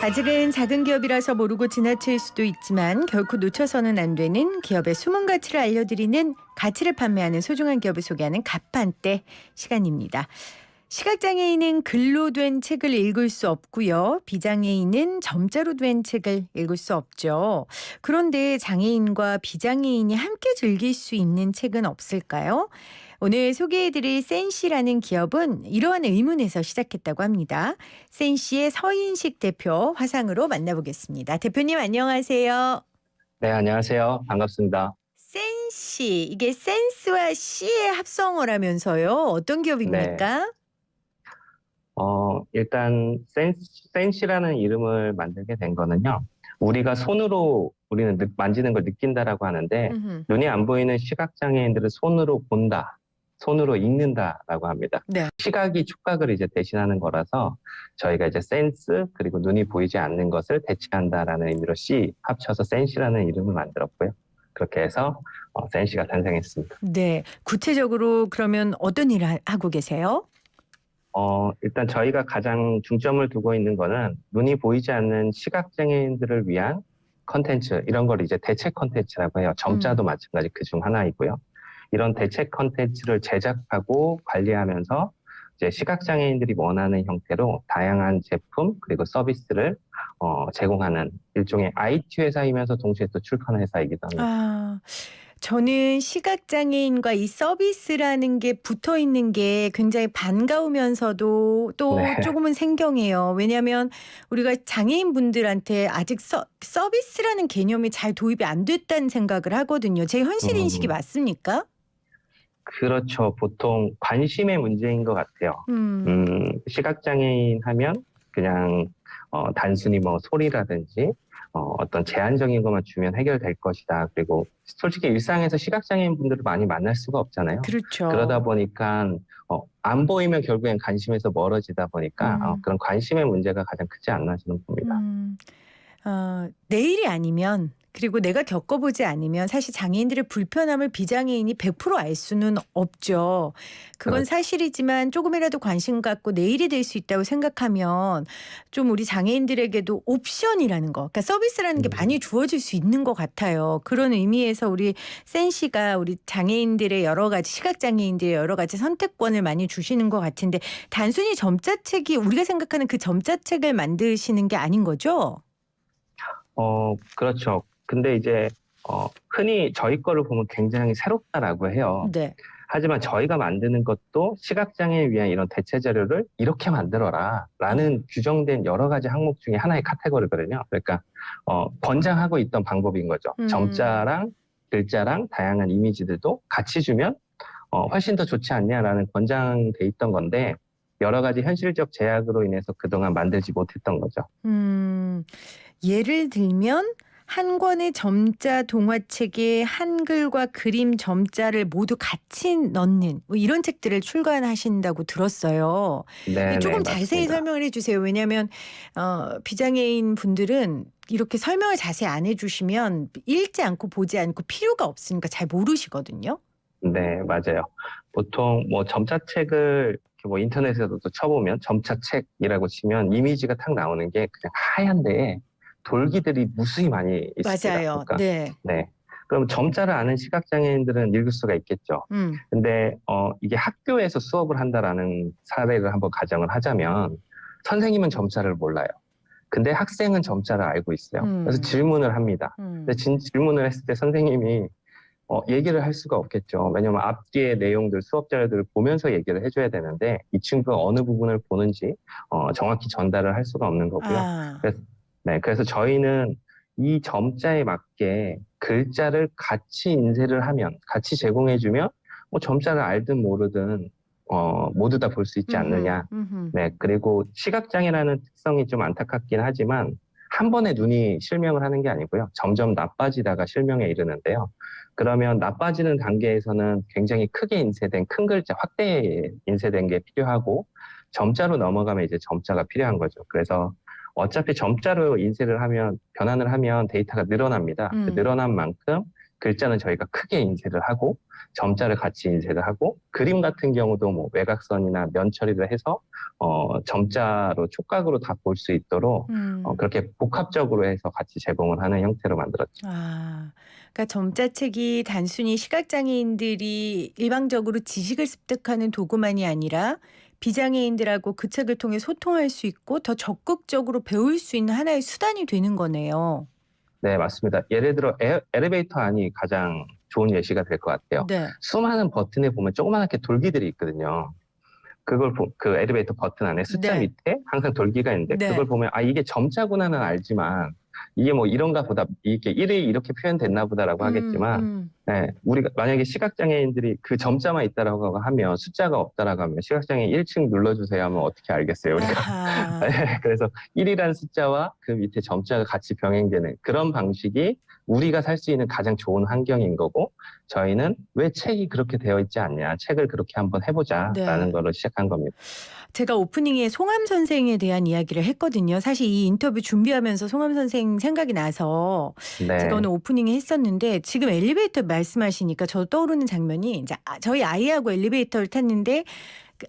아직은 작은 기업이라서 모르고 지나칠 수도 있지만 결코 놓쳐서는 안 되는 기업의 숨은 가치를 알려드리는 가치를 판매하는 소중한 기업을 소개하는 갑판대 시간입니다. 시각장애인은 글로 된 책을 읽을 수 없고요. 비장애인은 점자로 된 책을 읽을 수 없죠. 그런데 장애인과 비장애인이 함께 즐길 수 있는 책은 없을까요? 오늘 소개해드릴 센시라는 기업은 이러한 의문에서 시작했다고 합니다. 센시의 서인식 대표 화상으로 만나보겠습니다. 대표님 안녕하세요. 네, 안녕하세요. 반갑습니다. 센시, 이게 센스와 시의 합성어라면서요. 어떤 네. 기업입니까? 일단 센시라는 이름을 만들게 된 거는요. 우리가 손으로 우리는 만지는 걸 느낀다라고 하는데 음흠. 눈이 안 보이는 시각장애인들은 손으로 본다, 손으로 읽는다라고 합니다. 네. 시각이 촉각을 이제 대신하는 거라서 저희가 이제 센스 그리고 눈이 보이지 않는 것을 대체한다라는 의미로 시 합쳐서 센시라는 이름을 만들었고요. 그렇게 해서 센시가 탄생했습니다. 네. 구체적으로 그러면 어떤 일을 하고 계세요? 일단 저희가 가장 중점을 두고 있는 거는 눈이 보이지 않는 시각장애인들을 위한 컨텐츠, 이런 걸 이제 대체 컨텐츠라고 해요. 점자도 마찬가지 그중 하나이고요. 이런 대체 컨텐츠를 제작하고 관리하면서 이제 시각장애인들이 원하는 형태로 다양한 제품 그리고 서비스를 제공하는 일종의 IT 회사이면서 동시에 또 출판 회사이기도 합니다. 아, 저는 시각장애인과 이 서비스라는 게 붙어 있는 게 굉장히 반가우면서도 또 네. 조금은 생경해요. 왜냐하면 우리가 장애인분들한테 아직 서비스라는 개념이 잘 도입이 안 됐다는 생각을 하거든요. 제 현실 인식이 음, 맞습니까? 그렇죠. 보통 관심의 문제인 것 같아요. 음, 시각장애인 하면 그냥 단순히 뭐 소리라든지 어떤 제한적인 것만 주면 해결될 것이다. 그리고 솔직히 일상에서 시각장애인 분들을 많이 만날 수가 없잖아요. 그러다 그렇죠. 보니까 안 보이면 결국엔 관심에서 멀어지다 보니까 음, 그런 관심의 문제가 가장 크지 않나 저는 봅니다. 음. 내 일이 아니면 그리고 내가 겪어보지 않으면 사실 장애인들의 불편함을 비장애인이 100% 알 수는 없죠. 그건 그렇죠. 사실이지만 조금이라도 관심 갖고 내 일이 될 수 있다고 생각하면 좀 우리 장애인들에게도 옵션이라는 거, 그러니까 서비스라는 게 음, 많이 주어질 수 있는 것 같아요. 그런 의미에서 우리 센시가 우리 장애인들의 여러 가지 시각장애인들의 여러 가지 선택권을 많이 주시는 것 같은데 단순히 점자책이 우리가 생각하는 그 점자책을 만드시는 게 아닌 거죠? 그렇죠. 근데 이제 흔히 저희 거를 보면 굉장히 새롭다라고 해요. 네. 하지만 저희가 만드는 것도 시각장애를 위한 이런 대체 자료를 이렇게 만들어라 어. 라는 규정된 여러 가지 항목 중에 하나의 카테고리거든요. 그러니까 권장하고 있던 방법인 거죠. 음. 점자랑 글자랑 다양한 이미지들도 같이 주면 훨씬 더 좋지 않냐라는 권장돼 있던 건데 여러 가지 현실적 제약으로 인해서 그동안 만들지 못했던 거죠. 음. 예를 들면 한 권의 점자 동화책에 한글과 그림 점자를 모두 같이 넣는 뭐 이런 책들을 출간하신다고 들었어요. 네네, 조금 자세히 맞습니다. 설명을 해 주세요. 왜냐하면 비장애인 분들은 이렇게 설명을 자세히 안 해 주시면 읽지 않고 보지 않고 필요가 없으니까 잘 모르시거든요. 네, 맞아요. 보통 뭐 점자책을 이렇게 뭐 인터넷에서도 쳐보면 점자책이라고 치면 이미지가 탁 나오는 게 그냥 하얀 데에 돌기들이 무수히 많이 있습니다. 맞아요. 그러니까 네. 네. 그럼 점자를 아는 시각장애인들은 읽을 수가 있겠죠. 음. 근데 이게 학교에서 수업을 한다라는 사례를 한번 가정을 하자면 선생님은 점자를 몰라요. 근데 학생은 점자를 알고 있어요. 그래서 음. 질문을 합니다. 근데 음. 질문을 했을 때 선생님이 얘기를 할 수가 없겠죠. 왜냐면 앞뒤의 내용들, 수업 자료들을 보면서 얘기를 해줘야 되는데 이 친구가 어느 부분을 보는지 정확히 전달을 할 수가 없는 거고요. 아. 그래서, 네, 그래서 저희는 이 점자에 맞게 글자를 같이 인쇄를 하면, 같이 제공해주면 뭐 점자를 알든 모르든 모두 다 볼 수 있지 음흠. 않느냐. 음흠. 네, 그리고 시각장애라는 특성이 좀 안타깝긴 하지만 한 번에 눈이 실명을 하는 게 아니고요. 점점 나빠지다가 실명에 이르는데요. 그러면 나빠지는 단계에서는 굉장히 크게 인쇄된 큰 글자, 확대 인쇄된 게 필요하고 점자로 넘어가면 이제 점자가 필요한 거죠. 그래서 어차피 점자로 인쇄를 하면, 변환을 하면 데이터가 늘어납니다. 그 음. 늘어난 만큼 글자는 저희가 크게 인쇄를 하고 점자를 같이 인쇄를 하고 그림 같은 경우도 뭐 외곽선이나 면 처리를 해서 점자로 촉각으로 다 볼 수 있도록 그렇게 복합적으로 해서 같이 제공을 하는 형태로 만들었죠. 아. 그러니까 점자책이 단순히 시각장애인들이 일방적으로 지식을 습득하는 도구만이 아니라 비장애인들하고 그 책을 통해 소통할 수 있고 더 적극적으로 배울 수 있는 하나의 수단이 되는 거네요. 네, 맞습니다. 예를 들어 엘리베이터 안이 가장 좋은 예시가 될 것 같아요. 네. 수많은 버튼에 보면 조그맣게 돌기들이 있거든요. 그 엘리베이터 버튼 안에 숫자 네. 밑에 항상 돌기가 있는데 네. 그걸 보면 아, 이게 점자구나는 알지만 이게 뭐 이런가 보다, 이게 1이 이렇게 표현됐나 보다라고 하겠지만 네, 우리가 만약에 시각장애인들이 그 점자만 있다라고 하면 숫자가 없다라고 하면 시각장애인 1층 눌러주세요 하면 어떻게 알겠어요, 우리가. 아하. 네, 그래서 1이라는 숫자와 그 밑에 점자가 같이 병행되는 그런 방식이 우리가 살 수 있는 가장 좋은 환경인 거고, 저희는 왜 책이 그렇게 되어 있지 않냐, 책을 그렇게 한번 해보자라는 네. 거로 시작한 겁니다. 제가 오프닝에 송암 선생에 대한 이야기를 했거든요. 사실 이 인터뷰 준비하면서 송암 선생 생각이 나서 제가 네, 오늘 오프닝에 했었는데 지금 엘리베이터 말씀하시니까 저 떠오르는 장면이 이제 저희 아이하고 엘리베이터를 탔는데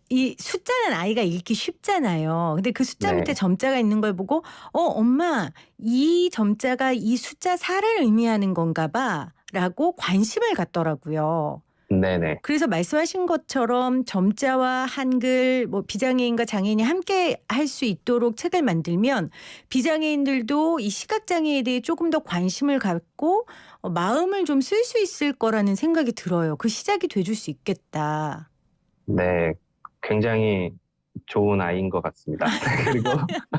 이 숫자는 아이가 읽기 쉽잖아요. 근데 그 숫자 네, 밑에 점자가 있는 걸 보고 엄마 이 점자가 이 숫자 4를 의미하는 건가 봐라고 관심을 갖더라고요. 네네. 그래서 말씀하신 것처럼 점자와 한글 뭐 비장애인과 장애인이 함께 할 수 있도록 책을 만들면 비장애인들도 이 시각장애에 대해 조금 더 관심을 갖고 마음을 좀 쓸 수 있을 거라는 생각이 들어요. 그 시작이 돼줄 수 있겠다. 네, 굉장히 좋은 아이인 것 같습니다. 그리고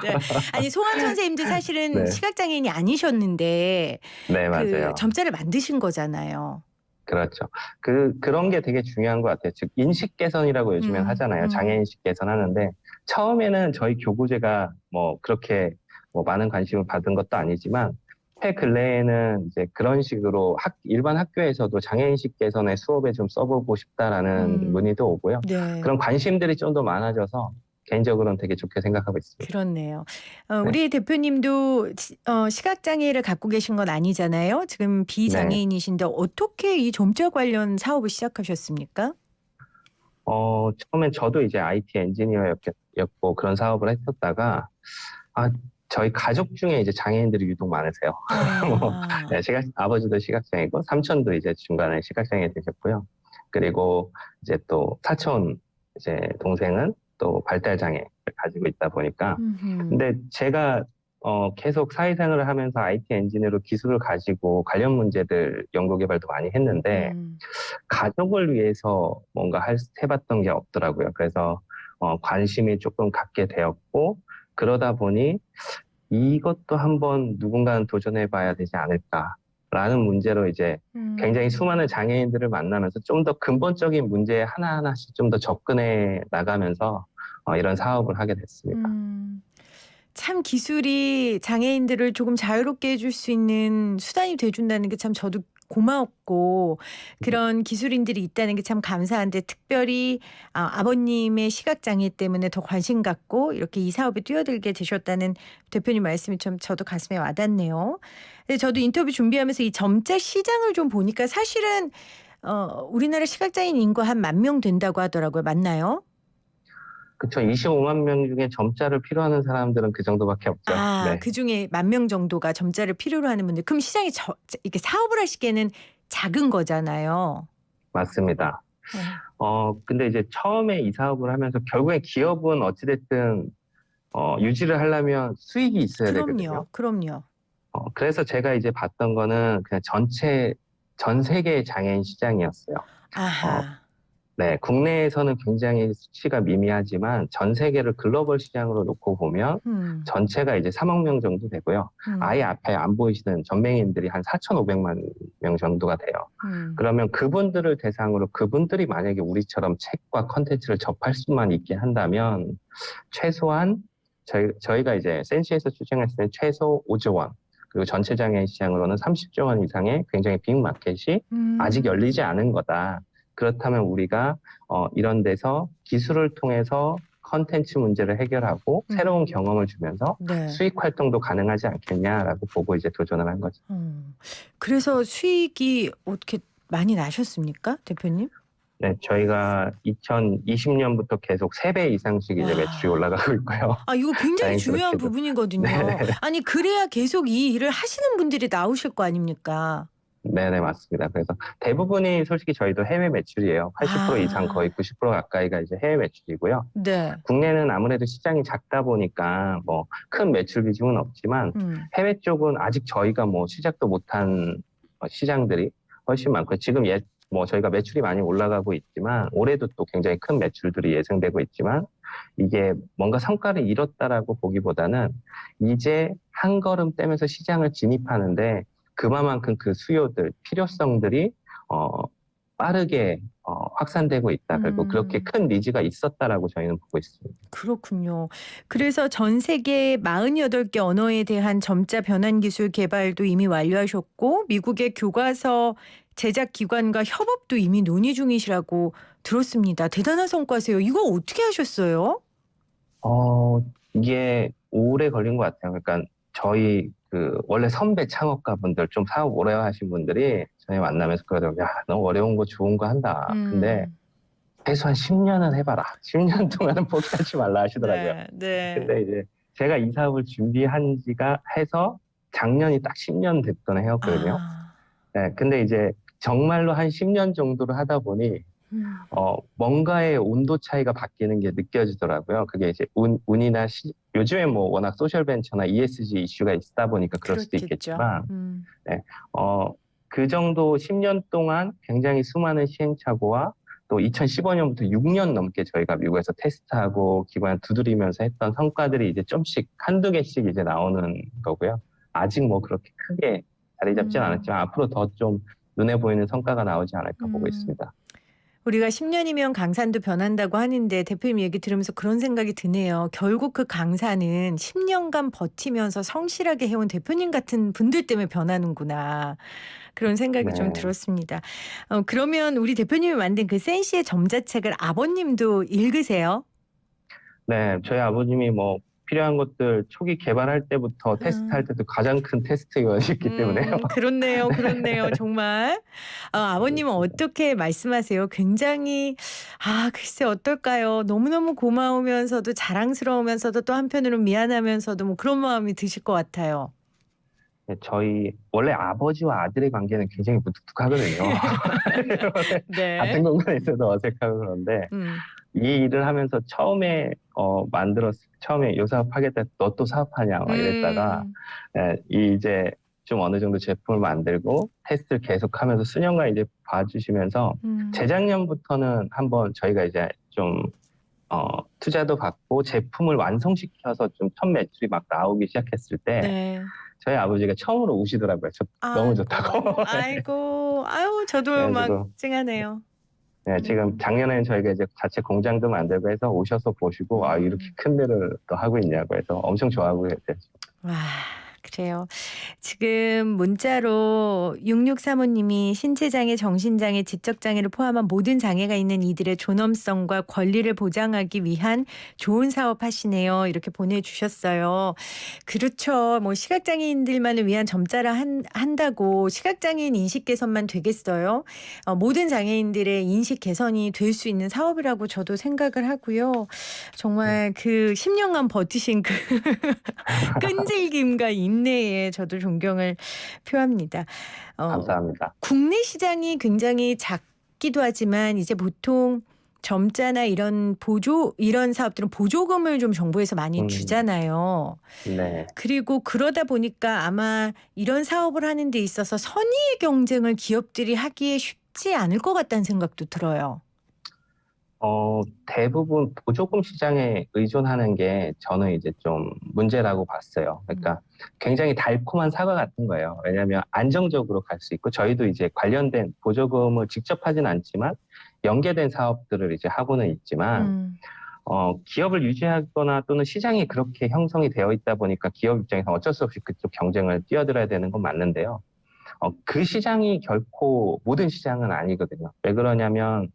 네. 아니 송암 선생님도 사실은 네, 시각장애인이 아니셨는데 네, 그 맞아요. 점자를 만드신 거잖아요. 그렇죠. 그런 게 되게 중요한 것 같아요. 즉, 인식 개선이라고 요즘엔 음, 하잖아요. 음, 장애인식 개선 하는데, 처음에는 저희 교구제가 뭐 그렇게 뭐 많은 관심을 받은 것도 아니지만, 최근래에는 이제 그런 식으로 일반 학교에서도 장애인식 개선의 수업에 좀 써보고 싶다라는 문의도 오고요. 네. 그런 관심들이 좀 더 많아져서 개인적으로는 되게 좋게 생각하고 있습니다. 그렇네요. 네. 우리 대표님도 시각장애를 갖고 계신 건 아니잖아요. 지금 네. 비장애인이신데 어떻게 이 점자 관련 사업을 시작하셨습니까? 처음엔 저도 이제 IT 엔지니어였고 그런 사업을 했었다가, 아, 저희 가족 중에 이제 장애인들이 유독 많으세요. 뭐, 아. 네, 아버지도 시각장애고, 삼촌도 이제 중간에 시각장애 되셨고요. 그리고 이제 또 사촌, 이제 동생은 또 발달장애를 가지고 있다 보니까. 음흠. 근데 제가 계속 사회생활을 하면서 IT 엔지니어로 기술을 가지고 관련 문제들 연구 개발도 많이 했는데, 음. 가족을 위해서 뭔가 해봤던 게 없더라고요. 그래서 관심이 조금 갖게 되었고, 그러다 보니 이것도 한번 누군가는 도전해봐야 되지 않을까라는 문제로 이제 굉장히 음. 수많은 장애인들을 만나면서 좀 더 근본적인 문제에 하나하나씩 좀 더 접근해 나가면서 이런 사업을 하게 됐습니다. 음. 참 기술이 장애인들을 조금 자유롭게 해줄 수 있는 수단이 돼 준다는 게 참 저도 고마웠고 그런 기술인들이 있다는 게 참 감사한데 특별히 아버님의 시각장애 때문에 더 관심 갖고 이렇게 이 사업에 뛰어들게 되셨다는 대표님 말씀이 좀 저도 가슴에 와닿네요. 근데 저도 인터뷰 준비하면서 이 점자 시장을 좀 보니까 사실은 우리나라 시각장애인 인구 한 10,000명 된다고 하더라고요. 맞나요? 그쵸. 25만 명 중에 점자를 필요하는 사람들은 그 정도밖에 없죠. 네, 그중에 10,000명 정도가 점자를 필요로 하는 분들. 그럼 시장이 이렇게 사업을 하시기에는 작은 거잖아요. 맞습니다. 어. 근데 이제 처음에 이 사업을 하면서 결국에 기업은 어찌됐든 유지를 하려면 수익이 있어야 되거든요. 그럼요. 그럼요. 그래서 제가 이제 봤던 거는 그냥 전 세계 장애인 시장이었어요. 어, 아하. 네, 국내에서는 굉장히 수치가 미미하지만 전 세계를 글로벌 시장으로 놓고 보면 음. 전체가 이제 3억 명 정도 되고요. 아예 음. 앞에 안 보이시는 전맹인들이 한 4,500만 명 정도가 돼요. 음. 그러면 그분들을 대상으로 그분들이 만약에 우리처럼 책과 컨텐츠를 접할 수만 있게 한다면 최소한 저희가 이제 센시에서 추정했을 때 최소 5조 원, 그리고 전체 장애인 시장으로는 30조 원 이상의 굉장히 빅 마켓이 아직 음. 열리지 않은 거다. 그렇다면 우리가 이런 데서 기술을 통해서 컨텐츠 문제를 해결하고 새로운 음. 경험을 주면서 네. 수익 활동도 가능하지 않겠냐라고 보고 이제 도전을 한 거죠. 그래서 수익이 어떻게 많이 나셨습니까, 대표님? 네, 저희가 2020년부터 계속 3배 이상씩 이제 매출이 와. 올라가고 있고요. 아 이거 굉장히 중요한 다행스럽게도. 부분이거든요. 네네. 아니 그래야 계속 이 일을 하시는 분들이 나오실 거 아닙니까? 네네, 맞습니다. 그래서 대부분이 솔직히 저희도 해외 매출이에요. 80% 이상 거의 아. 90% 가까이가 이제 해외 매출이고요. 네. 국내는 아무래도 시장이 작다 보니까 뭐 큰 매출 비중은 없지만 음. 해외 쪽은 아직 저희가 뭐 시작도 못한 시장들이 훨씬 많고 지금 뭐 저희가 매출이 많이 올라가고 있지만 올해도 또 굉장히 큰 매출들이 예상되고 있지만 이게 뭔가 성과를 이뤘다라고 보기보다는 이제 한 걸음 떼면서 시장을 진입하는데 그만큼 그 수요들, 필요성들이 빠르게 확산되고 있다. 그리고 그렇게 음. 큰 니즈가 있었다라고 저희는 보고 있습니다. 그렇군요. 그래서 전 세계 48개 언어에 대한 점자 변환 기술 개발도 이미 완료하셨고 미국의 교과서 제작 기관과 협업도 이미 논의 중이시라고 들었습니다. 대단한 성과세요. 이거 어떻게 하셨어요? 이게 오래 걸린 것 같아요. 그러니까 저희 원래 선배 창업가분들 좀 사업 오래 하신 분들이 저희 만나면서 그러더라고요. 야, 너무 어려운 거 좋은 거 한다. 근데 음. 최소한 10년은 해봐라. 10년 동안은 포기하지 말라 하시더라고요. 네. 네. 근데 이제 제가 이 사업을 준비한 지가 해서 작년이 딱 10년 됐던 해였거든요. 아. 네, 근데 이제 정말로 한 10년 정도를 하다 보니 음. 뭔가의 온도 차이가 바뀌는 게 느껴지더라고요. 그게 이제 운이나 요즘에 뭐 워낙 소셜 벤처나 ESG 이슈가 있다 보니까 그럴 수도 그렇겠죠. 있겠지만, 네, 그 정도 10년 동안 굉장히 수많은 시행착오와 또 2015년부터 6년 넘게 저희가 미국에서 테스트하고 기반을 두드리면서 했던 성과들이 이제 좀씩 한두 개씩 이제 나오는 거고요. 아직 뭐 그렇게 크게 자리 잡진 음. 않았지만 앞으로 더 좀 눈에 보이는 성과가 나오지 않을까 보고 음. 있습니다. 우리가 10년이면 강산도 변한다고 하는데 대표님 얘기 들으면서 그런 생각이 드네요. 결국 그 강산은 10년간 버티면서 성실하게 해온 대표님 같은 분들 때문에 변하는구나. 그런 생각이 좀 네. 들었습니다. 그러면 우리 대표님이 만든 그 센시의 점자책을 아버님도 읽으세요? 네, 저희 아버님이 뭐 필요한 것들 초기 개발할 때부터 테스트할 음. 때도 가장 큰 테스트였기 때문에요. 그렇네요, 그렇네요. 정말. 아버님은 그렇습니다. 어떻게 말씀하세요? 굉장히 글쎄 어떨까요? 너무너무 고마우면서도 자랑스러우면서도 또 한편으로는 미안하면서도 뭐 그런 마음이 드실 것 같아요. 네, 저희 원래 아버지와 아들의 관계는 굉장히 무뚝뚝하거든요. 네. 같은 공간에 있어도 어색하고 그런데 음. 이 일을 하면서 처음에 요 사업하겠다, 너 또 사업하냐 막 이랬다가 음. 이제 좀 어느 정도 제품을 만들고 테스트를 계속하면서 수년간 이제 봐주시면서 음. 재작년부터는 한번 저희가 이제 좀 투자도 받고 제품을 완성시켜서 좀 첫 매출이 막 나오기 시작했을 때 네. 저희 아버지가 처음으로 우시더라고요. 너무 좋다고. 아이고, 아이고, 아유 저도 막 그래가지고 찡하네요. 네, 지금 음. 작년에는 저희가 이제 자체 공장도 만들고 해서 오셔서 보시고 이렇게 음. 큰 데를 또 하고 있냐고 해서 엄청 좋아하고 계세요. 와 그래요. 지금 문자로 6635님이 신체장애, 정신장애, 지적장애를 포함한 모든 장애가 있는 이들의 존엄성과 권리를 보장하기 위한 좋은 사업 하시네요. 이렇게 보내주셨어요. 그렇죠. 뭐 시각장애인들만을 위한 점자를 한다고 시각장애인 인식 개선만 되겠어요? 모든 장애인들의 인식 개선이 될 수 있는 사업이라고 저도 생각을 하고요. 네, 정말 그 10년간 버티신 그 끈질김과 인내에 저도 존경을 표합니다. 어 감사합니다. 국내 시장이 굉장히 작기도 하지만 이제 보통 점자나 이런 사업들은 보조금을 좀 정부에서 많이 음, 주잖아요. 네. 그리고 그러다 보니까 아마 이런 사업을 하는 데 있어서 선의의 경쟁을 기업들이 하기에 쉽지 않을 것 같다는 생각도 들어요. 대부분 보조금 시장에 의존하는 게 저는 이제 좀 문제라고 봤어요. 음. 그러니까 굉장히 달콤한 사과 같은 거예요. 왜냐하면 안정적으로 갈 수 있고 저희도 이제 관련된 보조금을 직접 하진 않지만 연계된 사업들을 이제 하고는 있지만 음. 기업을 유지하거나 또는 시장이 그렇게 형성이 되어 있다 보니까 기업 입장에서 어쩔 수 없이 그쪽 경쟁을 뛰어들어야 되는 건 맞는데요. 그 시장이 결코 모든 시장은 아니거든요. 왜 그러냐면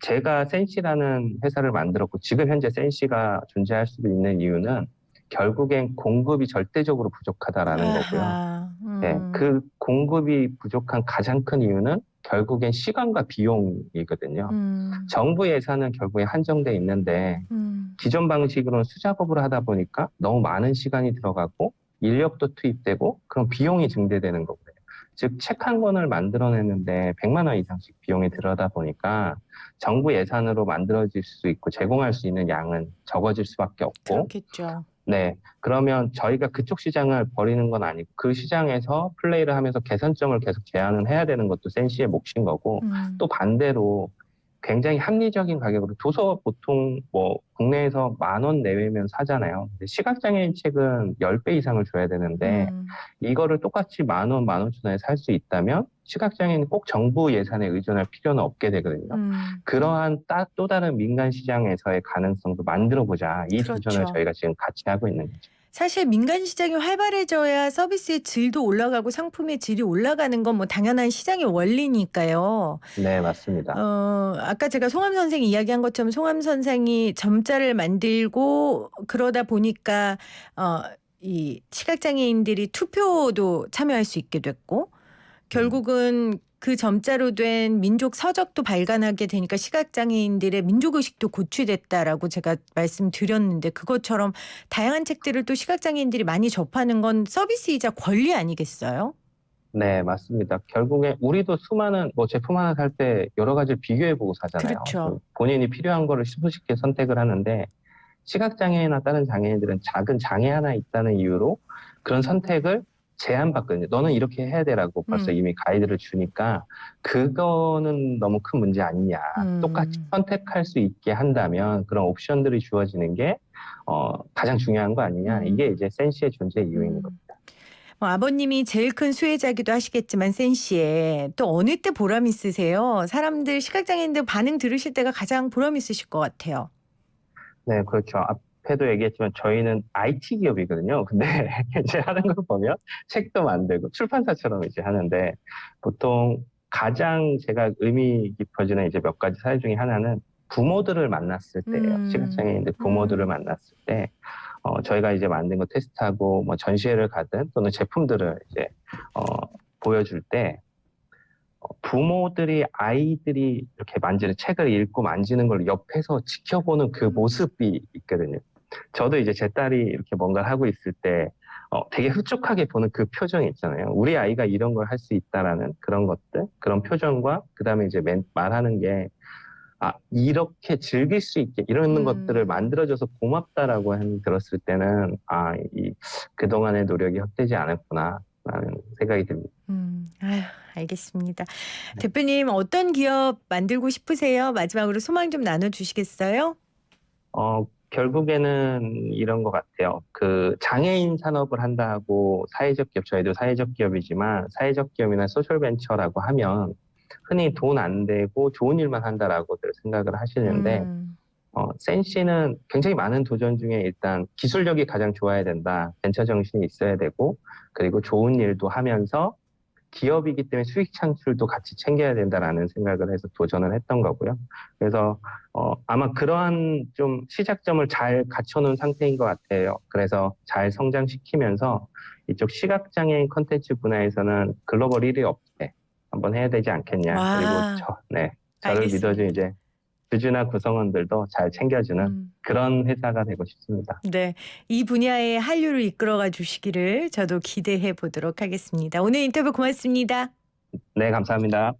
제가 센시라는 회사를 만들었고 지금 현재 센시가 존재할 수도 있는 이유는 결국엔 공급이 절대적으로 부족하다라는 거고요. 아하. 네, 음. 그 공급이 부족한 가장 큰 이유는 결국엔 시간과 비용이거든요. 정부 예산은 결국에 한정돼 있는데 기존 방식으로는 수작업으로 하다 보니까 너무 많은 시간이 들어가고 인력도 투입되고 그럼 비용이 증대되는 거고요. 즉 책 한 권을 만들어내는데 100만 원 이상씩 비용이 들어다 보니까 정부 예산으로 만들어질 수 있고 제공할 수 있는 양은 적어질 수밖에 없고 그렇겠죠. 네, 그러면 저희가 그쪽 시장을 버리는 건 아니고 그 시장에서 플레이를 하면서 개선점을 계속 제안을 해야 되는 것도 센시의 몫인 거고 또 반대로 굉장히 합리적인 가격으로 도서 보통 뭐 국내에서 10,000원 내외면 사잖아요. 근데 시각장애인 책은 10배 이상을 줘야 되는데 이거를 똑같이 10,000원, 15,000원에 살 수 있다면 시각장애인은 꼭 정부 예산에 의존할 필요는 없게 되거든요. 그러한 또 다른 민간 시장에서의 가능성도 만들어보자. 이 도전을 그렇죠. 저희가 지금 같이 하고 있는 거죠. 사실 민간 시장이 활발해져야 서비스의 질도 올라가고 상품의 질이 올라가는 건 뭐 당연한 시장의 원리니까요. 네, 맞습니다. 아까 제가 송암 선생이 이야기한 것처럼 송암 선생이 점자를 만들고 그러다 보니까 이 시각장애인들이 투표도 참여할 수 있게 됐고 결국은 그 점자로 된 민족 서적도 발간하게 되니까 시각장애인들의 민족의식도 고취됐다라고 제가 말씀드렸는데 그것처럼 다양한 책들을 또 시각장애인들이 많이 접하는 건 서비스이자 권리 아니겠어요? 네, 맞습니다. 결국에 우리도 수많은 뭐 제품 하나 살 때 여러 가지를 비교해보고 사잖아요. 그렇죠. 본인이 필요한 거를 수십 개 선택을 하는데 시각장애인이나 다른 장애인들은 작은 장애 하나 있다는 이유로 그런 선택을 제한받거든요. 너는 이렇게 해야 되라고 벌써 이미 가이드를 주니까 그거는 너무 큰 문제 아니냐. 똑같이 선택할 수 있게 한다면 그런 옵션들이 주어지는 게 가장 중요한 거 아니냐. 이게 이제 센시의 존재 이유인 겁니다. 뭐 아버님이 제일 큰 수혜자기도 하시겠지만 센시에 또 어느 때 보람 있으세요? 사람들 시각장애인들 반응 들으실 때가 가장 보람 있으실 것 같아요. 네, 그렇죠. 앞에도 얘기했지만 저희는 IT 기업이거든요. 근데 이제 하는 걸 보면 책도 만들고 출판사처럼 이제 하는데 보통 가장 제가 의미 깊어지는 이제 몇 가지 사례 중에 하나는 부모들을 만났을 때예요. 시각장애인들 부모들을 만났을 때 저희가 이제 만든 거 테스트하고 뭐 전시회를 가든 또는 제품들을 이제 보여줄 때 부모들이 아이들이 이렇게 만지는 책을 읽고 만지는 걸 옆에서 지켜보는 그 모습이 있거든요. 저도 이제 제 딸이 이렇게 뭔가를 하고 있을 때 되게 흡족하게 보는 그 표정이 있잖아요. 우리 아이가 이런 걸 할 수 있다라는 그런 것들, 그런 표정과 그다음에 이제 말하는 게 이렇게 즐길 수 있게 이런 것들을 만들어줘서 고맙다라고 들었을 때는 그동안의 노력이 헛되지 않았구나라는 생각이 듭니다. 아유, 알겠습니다. 대표님 어떤 기업 만들고 싶으세요? 마지막으로 소망 좀 나눠주시겠어요? 결국에는 이런 것 같아요. 그 장애인 산업을 한다고 사회적 기업, 저희도 사회적 기업이지만 사회적 기업이나 소셜 벤처라고 하면 흔히 돈 안 되고 좋은 일만 한다라고들 생각을 하시는데 센시는 굉장히 많은 도전 중에 일단 기술력이 가장 좋아야 된다. 벤처 정신이 있어야 되고 그리고 좋은 일도 하면서 기업이기 때문에 수익 창출도 같이 챙겨야 된다라는 생각을 해서 도전을 했던 거고요. 그래서 아마 그러한 좀 시작점을 잘 갖춰놓은 상태인 것 같아요. 그래서 잘 성장시키면서 이쪽 시각장애인 컨텐츠 분야에서는 글로벌 1위 업체 한번 해야 되지 않겠냐. 와, 그리고 저를 알겠습니다. 믿어준 이제 주주나 구성원들도 잘 챙겨주는 그런 회사가 되고 싶습니다. 네, 이 분야의 한류를 이끌어가 주시기를 저도 기대해 보도록 하겠습니다. 오늘 인터뷰 고맙습니다. 네, 감사합니다.